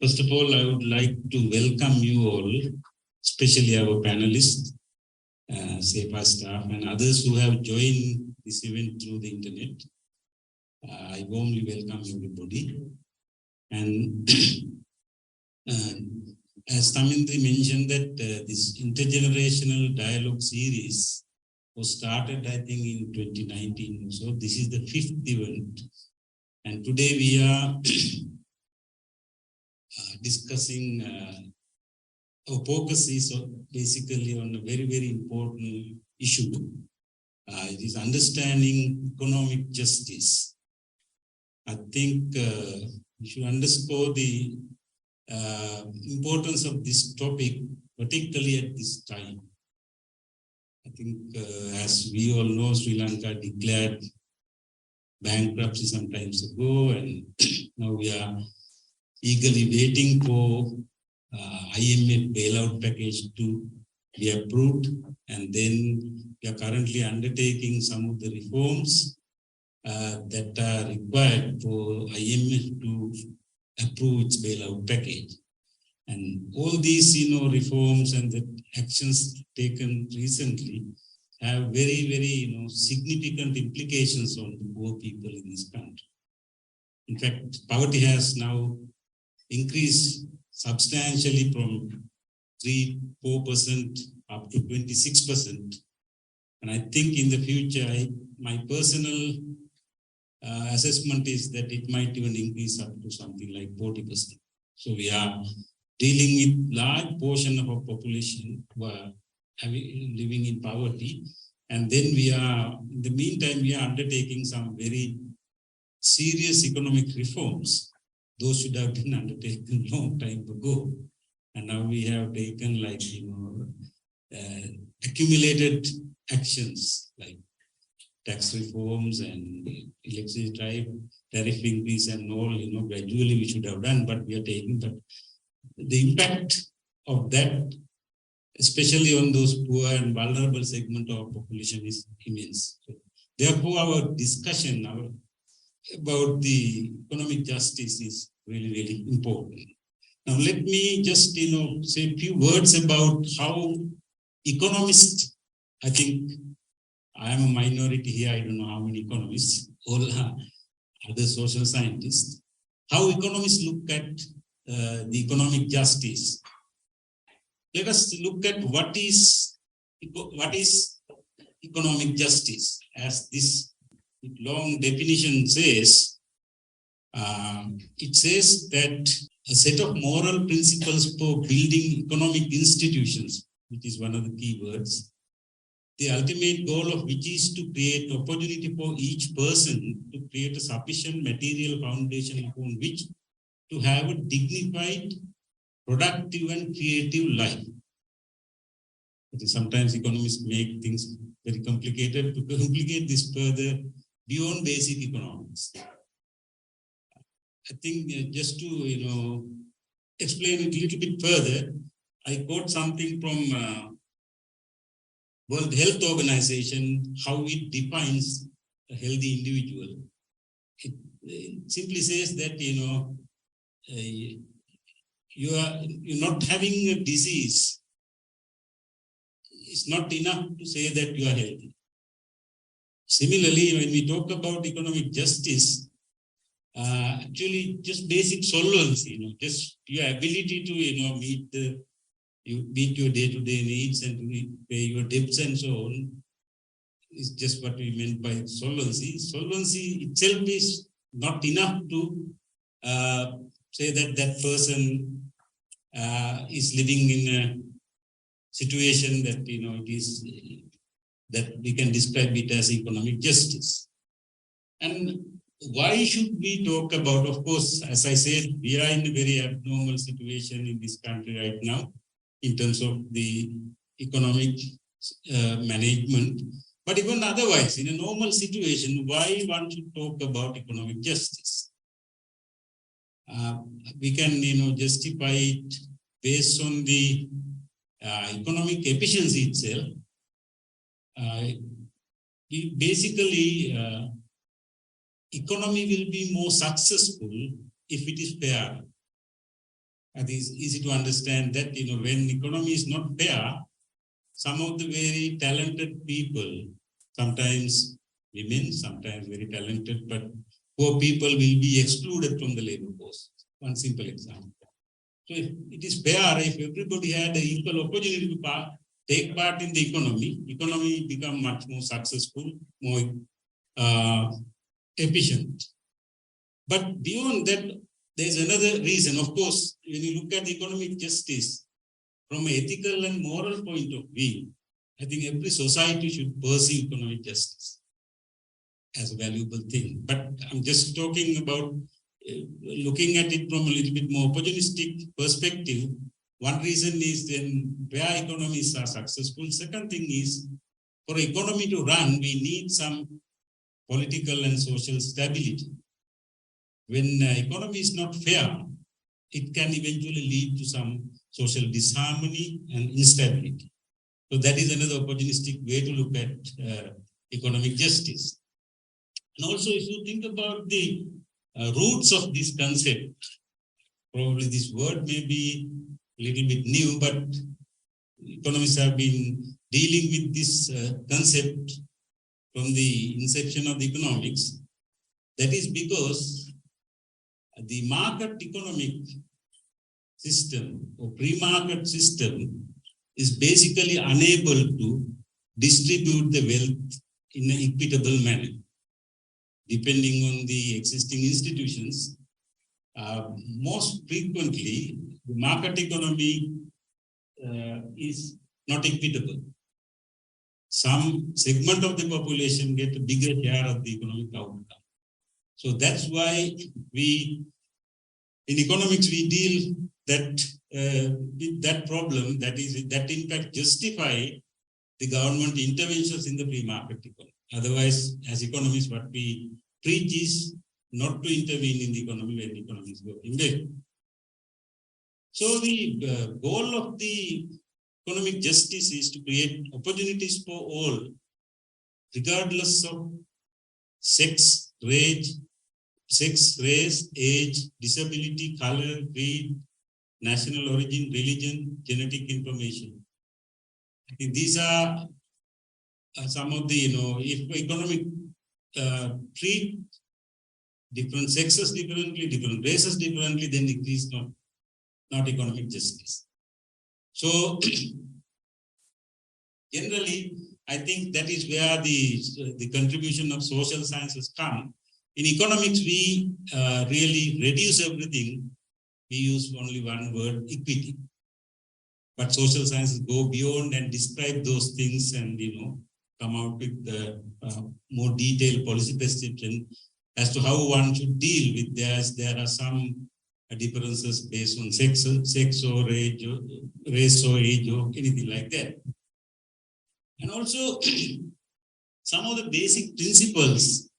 First of all, I would like to welcome you all, especially our panelists, CEPA staff, and others who have joined this event through the internet. I warmly welcome everybody. And as Tamindri mentioned that this Intergenerational Dialogue Series was started, I think, in 2019. So this is the 5th event. And today we are discussing, our focus is basically on a very, very important issue. It is understanding economic justice. I think we should underscore the importance of this topic, particularly at this time. I think as we all know, Sri Lanka declared bankruptcy some time ago, and now we are eagerly waiting for IMF bailout package to be approved, and then we are currently undertaking some of the reforms that are required for IMF to approve its bailout package. And all these, reforms and the actions taken recently have very, very, significant implications on the poor people in this country. In fact, poverty has now increased substantially from 3-4% up to 26%. And I think in the future, my personal assessment is that it might even increase up to something like 40%. So we are dealing with large portion of our population who are living in poverty. And then in the meantime, we are undertaking some very serious economic reforms. Those should have been undertaken a long time ago. And now we have taken accumulated actions like tax reforms and electricity tariff increase and all, gradually we should have done, but we are taking. But the impact of that, especially on those poor and vulnerable segment of our population, is immense. So, therefore, our discussion about the economic justice is really, really important. Now, let me just, say a few words about how economists, I think I am a minority here, I don't know how many economists, all other social scientists, how economists look at the economic justice. Let us look at what is economic justice. As this long definition says, it says that a set of moral principles for building economic institutions, which is one of the key words, the ultimate goal of which is to create opportunity for each person to create a sufficient material foundation upon which to have a dignified, productive and creative life. Sometimes economists make things very complicated. To complicate this further beyond basic economics, I think just to explain it a little bit further, I quote something from World Health Organization, how it defines a healthy individual. It simply says that you're not having a disease. It's not enough to say that you are healthy. Similarly, when we talk about economic justice, actually just basic solvency, just your ability to meet your day-to-day needs and to pay your debts and so on, is just what we meant by solvency. Solvency itself is not enough to say that that person is living in a situation that it is that we can describe it as economic justice. And why should we talk about? Of course, as I said, we are in a very abnormal situation in this country right now in terms of the economic management. But even otherwise, in a normal situation, why one should talk about economic justice? We can, justify it based on the economic efficiency itself. Basically, economy will be more successful if it is fair. it is easy to understand that, when economy is not fair, some of the very talented people, sometimes women, sometimes very talented, but poor people will be excluded from the labor force. One simple example. So if it is fair, if everybody had an equal opportunity to take part in the economy become much more successful, more efficient. But beyond that, there's another reason. Of course, when you look at economic justice from an ethical and moral point of view, I think every society should pursue economic justice as a valuable thing. But I'm just talking about looking at it from a little bit more opportunistic perspective. One reason is then where economies are successful. Second thing is, for economy to run, we need some political and social stability. When economy is not fair, it can eventually lead to some social disharmony and instability. So that is another opportunistic way to look at economic justice. And also, if you think about the roots of this concept, probably this word may be a little bit new, but economists have been dealing with this concept from the inception of the economics. That is because the market economic system or pre-market system is basically unable to distribute the wealth in an equitable manner. Depending on the existing institutions, most frequently, the market economy is not equitable. Some segment of the population get a bigger share of the economic outcome. So that's why in economics, we deal with that problem, that in fact justify the government interventions in the pre-market economy. Otherwise, as economists, what we preach is not to intervene in the economy when economies go in there. So the goal of the economic justice is to create opportunities for all, regardless of sex, race, age, disability, color, creed, national origin, religion, genetic information. I think these are some of the, if economic treat different sexes differently, different races differently, then it is not economic justice. So generally, I think that is where the contribution of social sciences come. In economics, we really reduce everything. We use only one word, equity. But social sciences go beyond and describe those things and, come out with more detailed policy prescription as to how one should deal with this. There are some differences based on sex or age, or race or age or anything like that. And also, some of the basic principles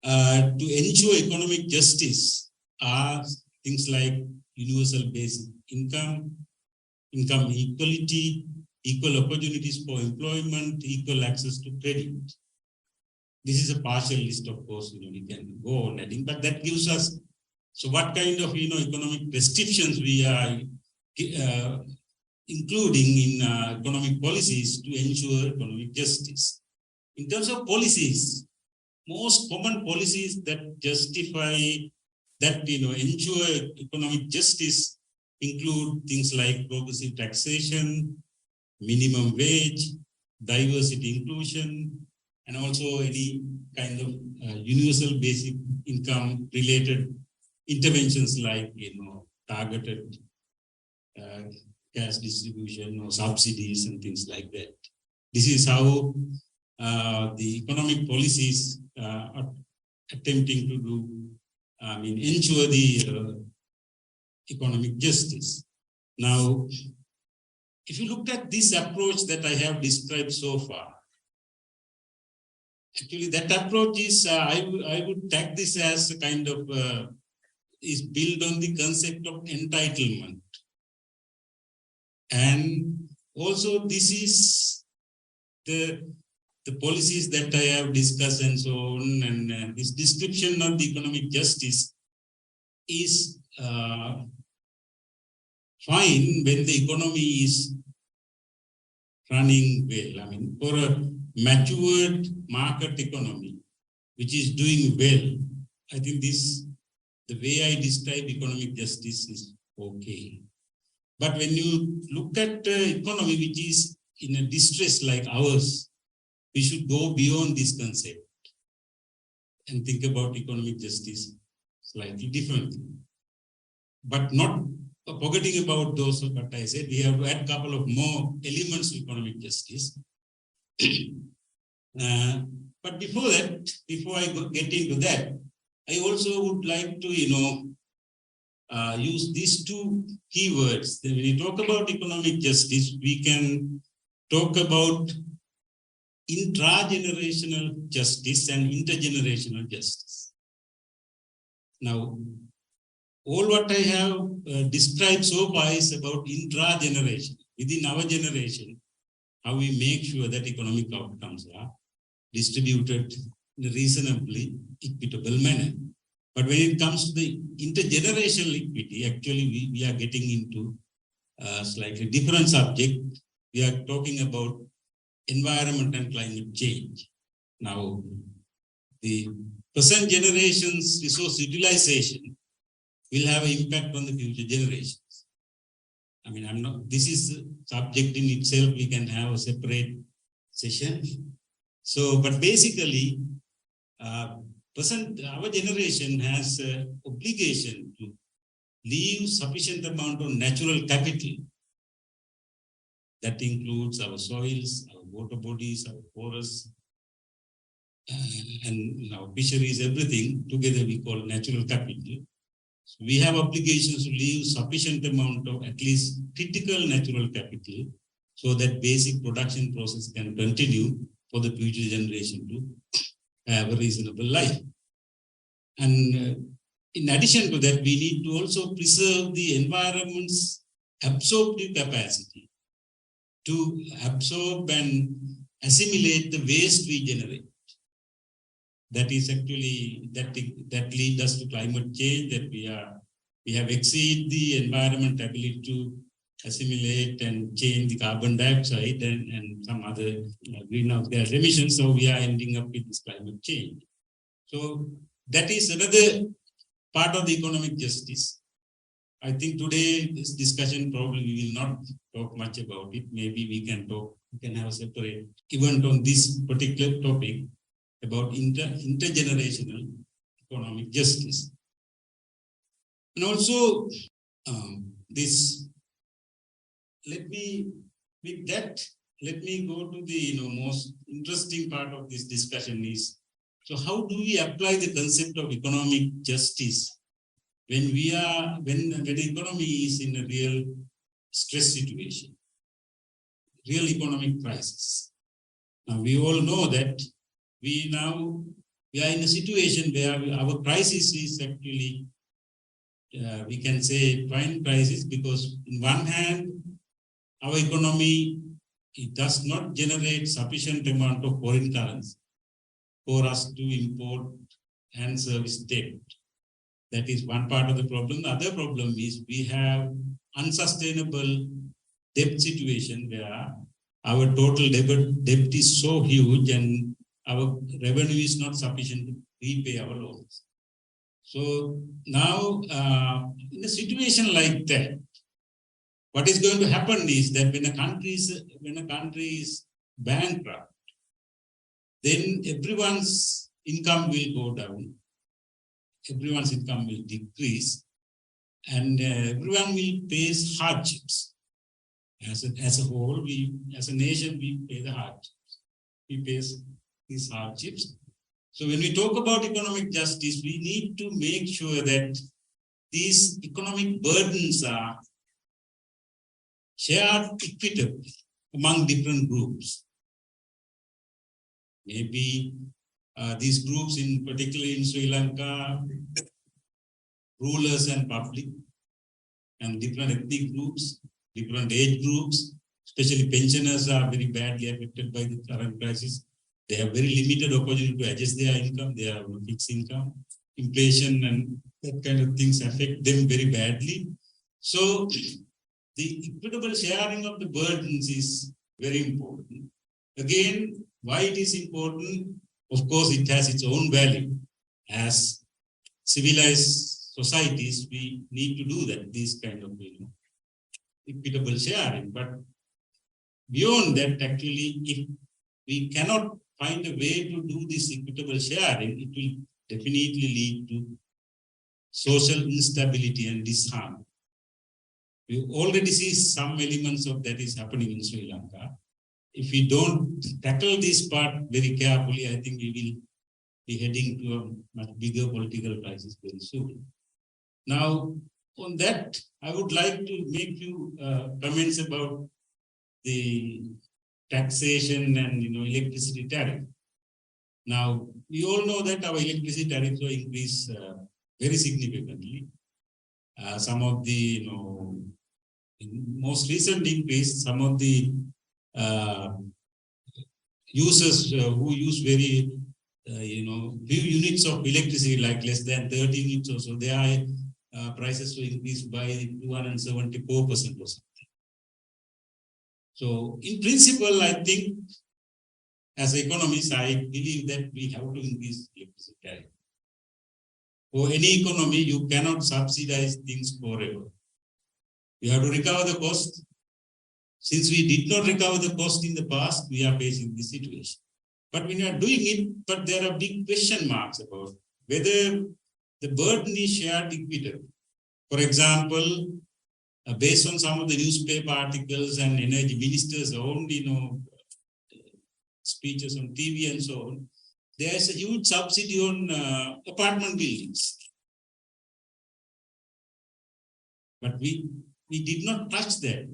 to ensure economic justice are things like universal basic income, income equality, equal opportunities for employment, equal access to credit. This is a partial list, of course, we can go on adding, but that gives us, so what kind of, economic restrictions we are including in economic policies to ensure economic justice. In terms of policies, most common policies that justify, that, ensure economic justice include things like progressive taxation, minimum wage, diversity inclusion, and also any kind of universal basic income related interventions like, targeted cash distribution or subsidies and things like that. This is how the economic policies are attempting to do, ensure the economic justice. Now, if you look at this approach that I have described so far, actually that approach is, I would tag this as a kind of, is built on the concept of entitlement. And also this is the policies that I have discussed and so on, and this description of the economic justice is fine when the economy is running well. I mean, for a matured market economy, which is doing well, I think the way I describe economic justice is okay. But when you look at the economy which is in a distress like ours, we should go beyond this concept and think about economic justice slightly differently. But not forgetting about those, but I said we have to add a couple of more elements to economic justice. But before that, before I get into that, I also would like to, use these two keywords. When we talk about economic justice, we can talk about intragenerational justice and intergenerational justice. Now, all what I have described so far is about intrageneration. Within our generation, how we make sure that economic outcomes are distributed in a reasonably equitable manner. But when it comes to the intergenerational equity, actually we are getting into a slightly different subject. We are talking about environment and climate change. Now, the present generation's resource utilization will have an impact on the future generations. I mean, this is a subject in itself, we can have a separate session. So, but basically, our generation has an obligation to leave sufficient amount of natural capital. That includes our soils, our water bodies, our forests, and our fisheries, everything together we call natural capital. So we have obligations to leave sufficient amount of at least critical natural capital so that basic production process can continue for the future generation to have a reasonable life. And in addition to that, we need to also preserve the environment's absorptive capacity to absorb and assimilate the waste we generate. That is actually, that leads us to climate change, that we have exceeded the environment ability to assimilate and change the carbon dioxide and some other greenhouse gas emissions. So we are ending up with this climate change. So that is another part of the economic justice. I think today this discussion probably we will not talk much about it. Maybe we can have a separate event on this particular topic about intergenerational economic justice. And also let me go to the most interesting part of this discussion is, so how do we apply the concept of economic justice when the economy is in a real stress situation, real economic crisis? Now we all know that we are in a situation where our crisis is actually, we can say, fine crisis, because in one hand, our economy, it does not generate sufficient amount of foreign currency for us to import and service debt. That is one part of the problem. The other problem is we have unsustainable debt situation where our total debt is so huge and our revenue is not sufficient to repay our loans. So now, in a situation like that, what is going to happen is that when a country is bankrupt, then everyone's income will go down, everyone's income will decrease, and everyone will face hardships. As a whole, as a nation, we pay the hardships. We face these hardships. So when we talk about economic justice, we need to make sure that these economic burdens are shared equitably among different groups. Maybe these groups, particularly in Sri Lanka, rulers and public, and different ethnic groups, different age groups, especially pensioners are very badly affected by the current crisis. They have very limited opportunity to adjust their income. They have a fixed income. Inflation and that kind of things affect them very badly. So the equitable sharing of the burdens is very important. Again, why it is important? Of course, it has its own value. As civilized societies, we need to do that, this kind of equitable sharing. But beyond that, actually, if we cannot find a way to do this equitable sharing, it will definitely lead to social instability and disharmony. We already see some elements of that is happening in Sri Lanka. If we don't tackle this part very carefully, I think we will be heading to a much bigger political crisis very soon. Now, on that, I would like to make few comments about the taxation and electricity tariff. Now, we all know that our electricity tariffs will increase very significantly. Some of the most recent increase, some of the users who use very few units of electricity, like less than 30 units or so, their prices will increase by 274% or something. So, in principle, I think as economists, I believe that we have to increase electricity tariff. For any economy, you cannot subsidize things forever. You have to recover the cost. Since we did not recover the cost in the past, we are facing this situation. But when you are doing it, but there are big question marks about whether the burden is shared equitably. For example, based on some of the newspaper articles and energy ministers' own, speeches on TV and so on, there is a huge subsidy on apartment buildings. But we did not touch that.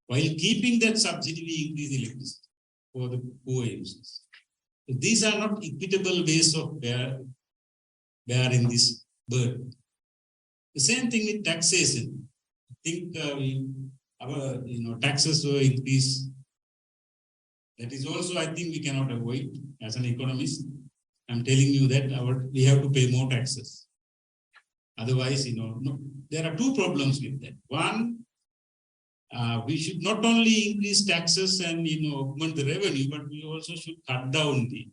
While keeping that subsidy, we increase electricity for the poor users. So these are not equitable ways of bearing this burden. The same thing with taxation. I think our taxes were increased. That is also, I think, we cannot avoid as an economist. I'm telling you that we have to pay more taxes. Otherwise, there are two problems with that. One, we should not only increase taxes and augment the revenue, but we also should cut down the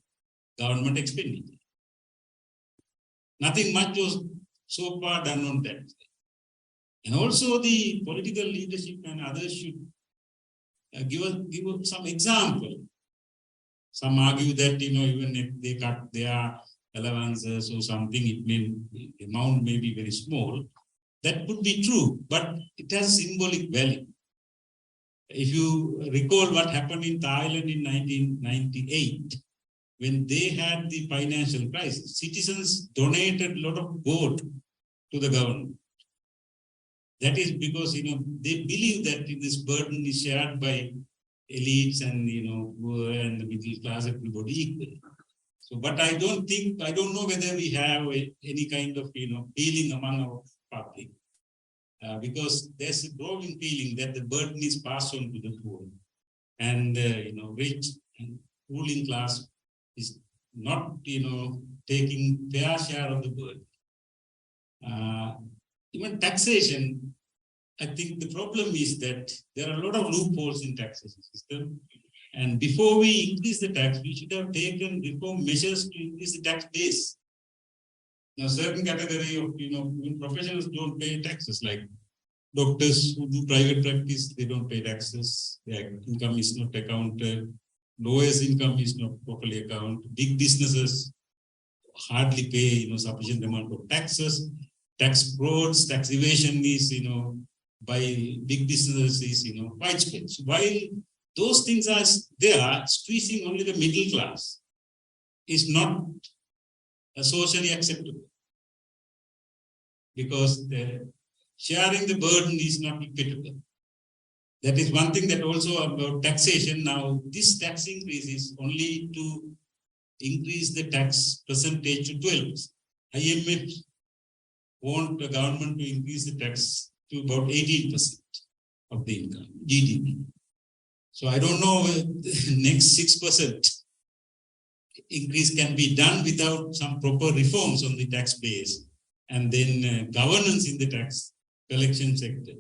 government expenditure. Nothing much was so far done on that. And also the political leadership and others should give us some example. Some argue that even if they cut their allowances or something, the amount may be very small. That could be true, but it has symbolic value. If you recall what happened in Thailand in 1998, when they had the financial crisis, citizens donated a lot of gold to the government. That is because they believe that this burden is shared by elites and poor and the middle class, everybody equally. So, but I don't know whether we have any kind of feeling among our public. Because there's a growing feeling that the burden is passed on to the poor, and rich and ruling class is not taking fair share of the burden. Even taxation, I think the problem is that there are a lot of loopholes in taxation system, and before we increase the tax, we should have taken reform measures to increase the tax base. Now, certain category of professionals don't pay taxes, like doctors who do private practice, they don't pay taxes. Their income is not accounted. Lawyers' income is not properly accounted. Big businesses hardly pay sufficient amount of taxes. Tax frauds, tax evasion is by big businesses is widespread. So while those things are there, squeezing only the middle class is not socially acceptable, because sharing the burden is not equitable. That is one thing. That also about taxation. Now, this tax increase is only to increase the tax percentage to 12%. IMF want the government to increase the tax to about 18% of the income, GDP. So I don't know if the next 6% increase can be done without some proper reforms on the tax base and then governance in the tax collection sector.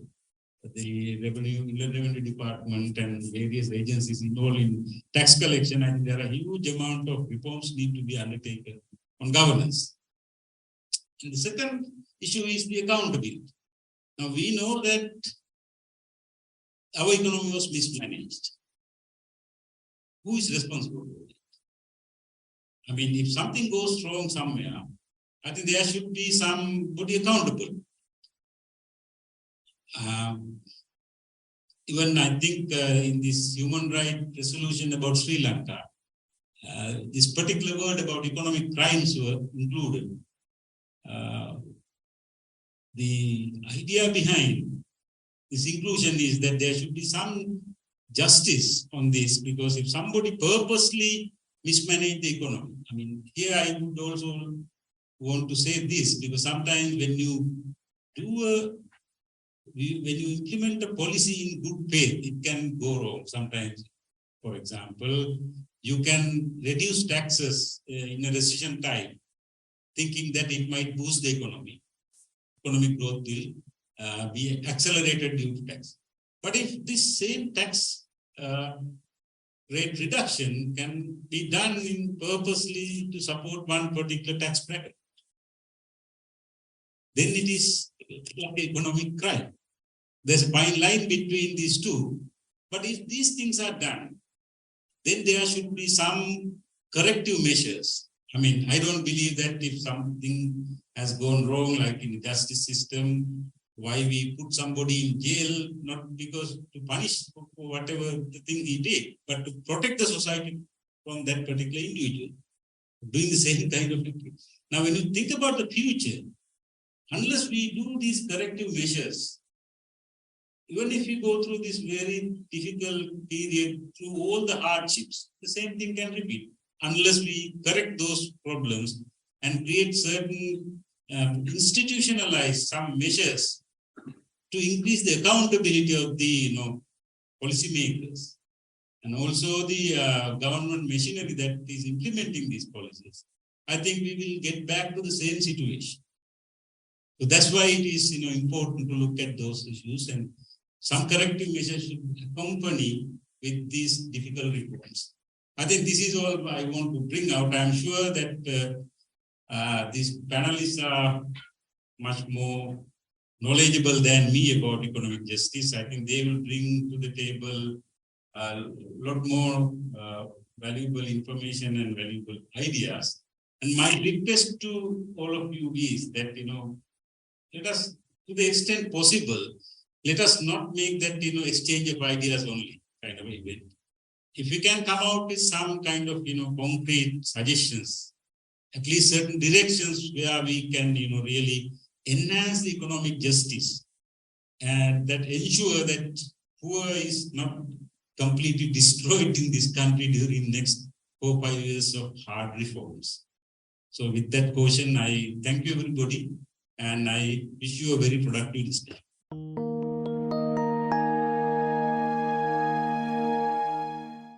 the revenue department and various agencies involved in tax collection, I think there are a huge amount of reforms need to be undertaken on governance. And the second issue is the accountability. Now we know that our economy was mismanaged. Who is responsible for it? I mean, if something goes wrong somewhere, I think there should be somebody accountable. Even I think in this human rights resolution about Sri Lanka, this particular word about economic crimes were included. The idea behind this inclusion is that there should be some justice on this, because if somebody purposely mismanage the economy, I mean, here I would also want to say this, because sometimes when you implement a policy in good faith, it can go wrong sometimes. For example, you can reduce taxes in a recession time, thinking that it might boost the economy. Economic growth will be accelerated due to tax. But if this same tax rate reduction can be done in purposely to support one particular tax bracket, then it is like economic crime. There's a fine line between these two. But if these things are done, then there should be some corrective measures. I mean, I don't believe that if something has gone wrong, like in the justice system, why we put somebody in jail, not because to punish for whatever the thing he did, but to protect the society from that particular individual, doing the same kind of thing. Now, when you think about the future, unless we do these corrective measures, even if we go through this very difficult period, through all the hardships, the same thing can repeat. Unless we correct those problems and create certain institutionalize some measures to increase the accountability of the policymakers and also the government machinery that is implementing these policies, I think we will get back to the same situation. So that's why it is important to look at those issues, and some corrective measures should accompany with these difficult reforms. I think this is all I want to bring out. I'm sure that these panelists are much more knowledgeable than me about economic justice. I think they will bring to the table a lot more valuable information and valuable ideas. And my request to all of you is that, let us, to the extent possible, let us not make that, exchange of ideas only kind of event. If we can come out with some kind of, concrete suggestions, at least certain directions where we can, really enhance the economic justice and that ensure that poor is not completely destroyed in this country during next 4 or 5 years of hard reforms. So with that caution, I thank you everybody, and I wish you a very productive discussion.